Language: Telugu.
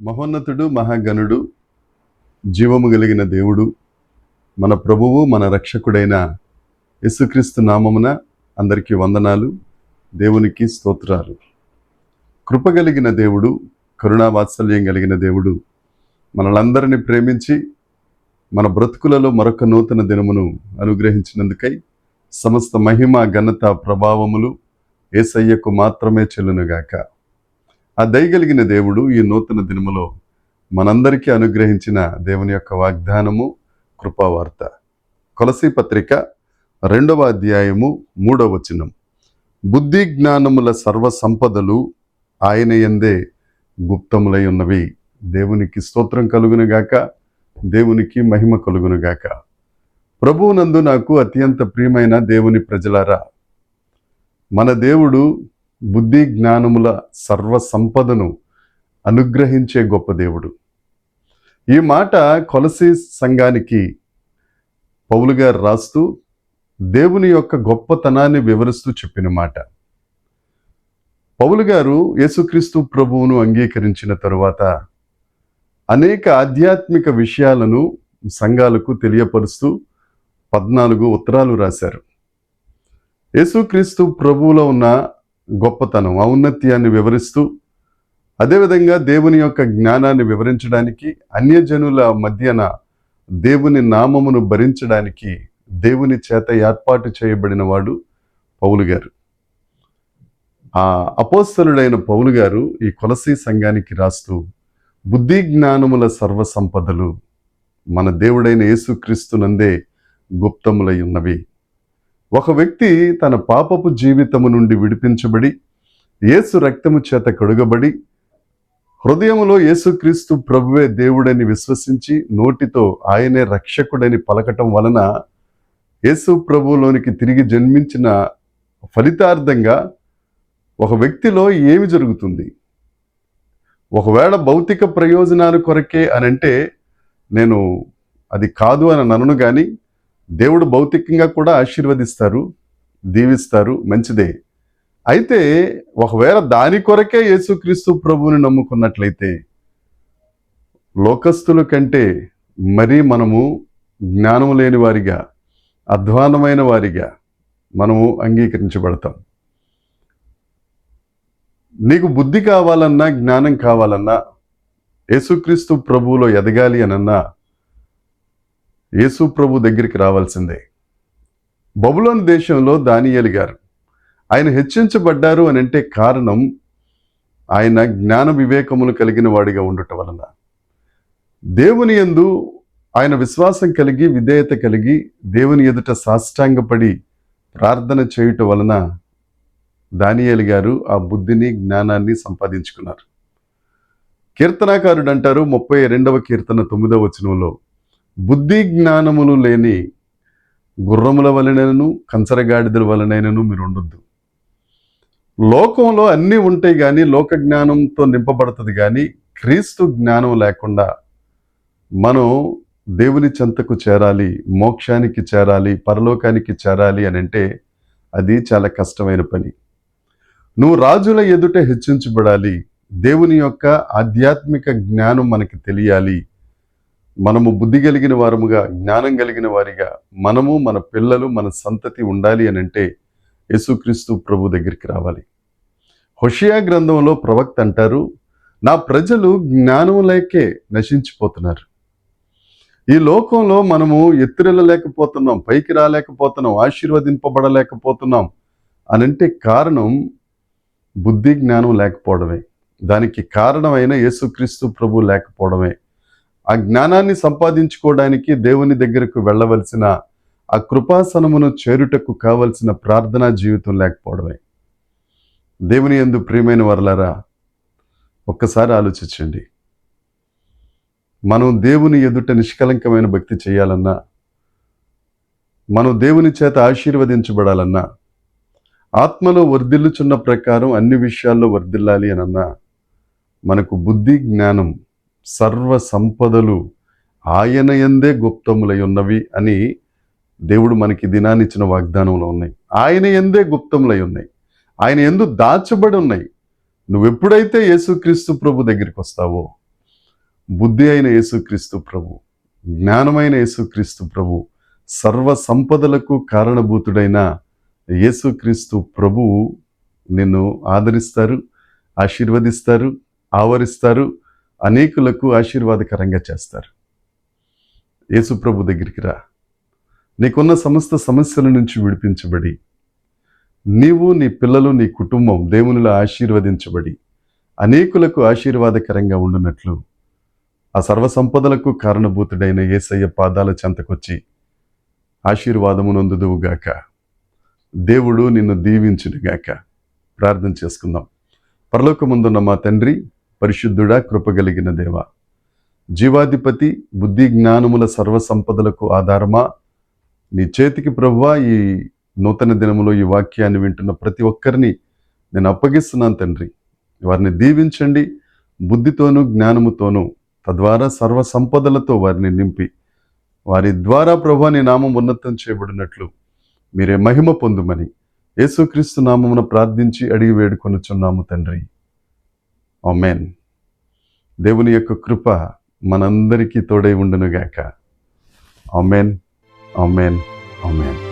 మహోన్నతుడు, మహాగణుడు, జీవము కలిగిన దేవుడు, మన ప్రభువు, మన రక్షకుడైన యేసుక్రీస్తు నామమున అందరికీ వందనాలు. దేవునికి స్తోత్రాలు. కృప కలిగిన దేవుడు, కరుణా వాత్సల్యం కలిగిన దేవుడు మనలందరినీ ప్రేమించి మన బ్రతుకులలో మరొక నూతన దినమును అనుగ్రహించినందుకై సమస్త మహిమ, ఘనత, ప్రభావములు యేసయ్యకు మాత్రమే చెల్లునుగాక. ఆ దయగలిగిన దేవుడు ఈ నూతన దినములో మనందరికీ అనుగ్రహించిన దేవుని యొక్క వాగ్దానము, కృపావార్త. కొలసీ పత్రిక 2వ అధ్యాయము 3వ వచనం. బుద్ధి జ్ఞానముల సర్వ సంపదలు ఆయన యందే గుప్తములై ఉన్నవి. దేవునికి స్తోత్రం కలుగునుగాక, దేవునికి మహిమ కలుగునుగాక. ప్రభువునందు నాకు అత్యంత ప్రియమైన దేవుని ప్రజలారా, మన దేవుడు బుద్ధి జ్ఞానముల సర్వ సంపదను అనుగ్రహించే గొప్ప దేవుడు. ఈ మాట కొలసీ సంఘానికి పౌలు గారు రాస్తూ దేవుని యొక్క గొప్పతనాన్ని వివరిస్తూ చెప్పిన మాట. పౌలు గారు యేసుక్రీస్తు ప్రభువును అంగీకరించిన తరువాత అనేక ఆధ్యాత్మిక విషయాలను సంఘాలకు తెలియపరుస్తూ 14 ఉత్తరాలు రాశారు. యేసుక్రీస్తు ప్రభువులో ఉన్న గొప్పతనం, ఔన్నత్యాన్ని వివరిస్తూ, అదేవిధంగా దేవుని యొక్క జ్ఞానాన్ని వివరించడానికి, అన్యజనుల మధ్యన దేవుని నామమును భరించడానికి దేవుని చేత ఏర్పాటు చేయబడిన వాడు పౌలు గారు. ఆ అపోస్తలుడైన పౌలు గారు ఈ కొలసీ సంఘానికి రాస్తూ బుద్ధి జ్ఞానముల సర్వ సంపదలు మన దేవుడైన యేసుక్రీస్తునందే గుప్తములై ఉన్నవి. ఒక వ్యక్తి తన పాపపు జీవితము నుండి విడిపించబడి యేసు రక్తము చేత కడుగబడి హృదయములో యేసుక్రీస్తు ప్రభువే దేవుడని విశ్వసించి నోటితో ఆయనే రక్షకుడని పలకటం వలన యేసు ప్రభువులోనికి తిరిగి జన్మించిన ఫలితార్థంగా ఒక వ్యక్తిలో ఏమి జరుగుతుంది? ఒకవేళ భౌతిక ప్రయోజనాల కొరకే అనంటే నేను అది కాదు అని అనను, కానీ దేవుడు భౌతికంగా కూడా ఆశీర్వదిస్తారు, దీవిస్తారు, మంచిదే. అయితే ఒకవేళ దాని కొరకే యేసుక్రీస్తు ప్రభువుని నమ్ముకున్నట్లయితే లోకస్తుల కంటే మరీ మనము జ్ఞానము లేని వారిగా, అధ్వానమైన వారిగా మనము అంగీకరించబడతాం. నీకు బుద్ధి కావాలన్నా, జ్ఞానం కావాలన్నా, యేసుక్రీస్తు ప్రభువులో ఎదగాలి అనన్నా యేసు ప్రభు దగ్గరికి రావాల్సిందే. బబులోను దేశంలో దానియేలు గారు ఆయన హెచ్చించబడ్డారు అని అంటే కారణం ఆయన జ్ఞాన వివేకములు కలిగిన వాడిగా ఉండటం వలన, దేవుని యందు ఆయన విశ్వాసం కలిగి, విధేయత కలిగి, దేవుని ఎదుట సాష్టాంగపడి ప్రార్థన చేయుట వలన దానియేలు గారు ఆ బుద్ధిని, జ్ఞానాన్ని సంపాదించుకున్నారు. కీర్తనాకారుడు అంటారు 32వ కీర్తన 9వ వచనంలో, బుద్ధి జ్ఞానములు లేని గుర్రముల వలనైనను కంచరగాడిదల వలనైనను మీరు ఉండొద్దు. లోకంలో అన్నీ ఉంటాయి కానీ, లోక జ్ఞానంతో నింపబడుతుంది కానీ, క్రీస్తు జ్ఞానం లేకుండా మనం దేవుని చెంతకు చేరాలి, మోక్షానికి చేరాలి, పరలోకానికి చేరాలి అని అంటే అది చాలా కష్టమైన పని. నువ్వు రాజుల ఎదుట హెచ్చించబడాలి, దేవుని యొక్క ఆధ్యాత్మిక జ్ఞానం మనకి తెలియాలి, మనము బుద్ధి కలిగిన వారముగా, జ్ఞానం కలిగిన వారిగా మనము, మన పిల్లలు, మన సంతతి ఉండాలి అని అంటే యేసుక్రీస్తు ప్రభు దగ్గరికి రావాలి. హోషేయ గ్రంథంలో ప్రవక్త అంటారు, నా ప్రజలు జ్ఞానం లేకే నశించిపోతున్నారు. ఈ లోకంలో మనము ఎత్తురెళ్ళలేకపోతున్నాం, పైకి రాలేకపోతున్నాం, ఆశీర్వదింపబడలేకపోతున్నాం అనంటే కారణం బుద్ధి జ్ఞానం లేకపోవడమే. దానికి కారణమైన యేసుక్రీస్తు ప్రభు లేకపోవడమే. ఆ జ్ఞానాన్ని సంపాదించుకోవడానికి దేవుని దగ్గరకు వెళ్ళవలసిన, ఆ కృపాసనమును చేరుటకు కావలసిన ప్రార్థనా జీవితం లేకపోవడమే. దేవుని యందు ప్రియమైన వారలారా, ఒక్కసారి ఆలోచించండి. మనం దేవుని ఎదుట నిష్కలంకమైన భక్తి చేయాలన్నా, మనం దేవుని చేత ఆశీర్వదించబడాలన్నా, ఆత్మలో వర్ధిల్లుచున్న ప్రకారం అన్ని విషయాల్లో వర్ధిల్లాలి అనన్నా, మనకు బుద్ధి జ్ఞానం సర్వ సంపదలు ఆయన యందే గుప్తములై ఉన్నవి అని దేవుడు మనకి దినాన్నిచ్చిన వాగ్దానంలో ఉన్నాయి. ఆయన యందే గుప్తములై ఉన్నాయి, ఆయన యందు దాచబడి ఉన్నాయి. నువ్వెప్పుడైతే యేసుక్రీస్తు ప్రభు దగ్గరికి వస్తావో, బుద్ధి అయిన యేసుక్రీస్తు ప్రభు, జ్ఞానమైన యేసుక్రీస్తు ప్రభు, సర్వ సంపదలకు కారణభూతుడైన యేసుక్రీస్తు ప్రభువు నిన్ను ఆదరిస్తారు, ఆశీర్వదిస్తారు, ఆవరిస్తారు, అనేకులకు ఆశీర్వాదకరంగా చేస్తారు. యేసు ప్రభు దగ్గరికి రా. నీకున్న సమస్త సమస్యల నుంచి విడిపించబడి, నీవు, నీ పిల్లలు, నీ కుటుంబం దేవునిలో ఆశీర్వదించబడి అనేకులకు ఆశీర్వాదకరంగా ఉండునట్లు ఆ సర్వసంపదలకు కారణభూతుడైన యేసయ్య పాదాల చెంతకొచ్చి ఆశీర్వాదము నొందుదువుగాక. దేవుడు నిన్ను దీవించునుగాక. ప్రార్థన చేసుకుందాం. పరలోకమందున్న మా తండ్రి, పరిశుద్ధుడా, కృపగలిగిన దేవ, జీవాధిపతి, బుద్ధి జ్ఞానముల సర్వసంపదలకు ఆధారమా, నీ చేతికి ప్రభువా ఈ నూతన దినములో ఈ వాక్యాన్ని వింటున్న ప్రతి ఒక్కరిని నేను అప్పగిస్తున్నాను తండ్రి. వారిని దీవించండి, బుద్ధితోనూ జ్ఞానముతోనూ, తద్వారా సర్వ సంపదలతో వారిని నింపి వారి ద్వారా ప్రభువా నీ నామం ఉన్నతం చేయబడినట్లు మీరే మహిమ పొందుమని యేసుక్రీస్తు నామమున ప్రార్థించి అడిగి వేడుకొనుచున్నాము తండ్రి. ఆమేన్. దేవుని యొక్క కృప మనందరికీ తోడై ఉండునుగాక. ఆమేన్, ఆమేన్, ఆమేన్.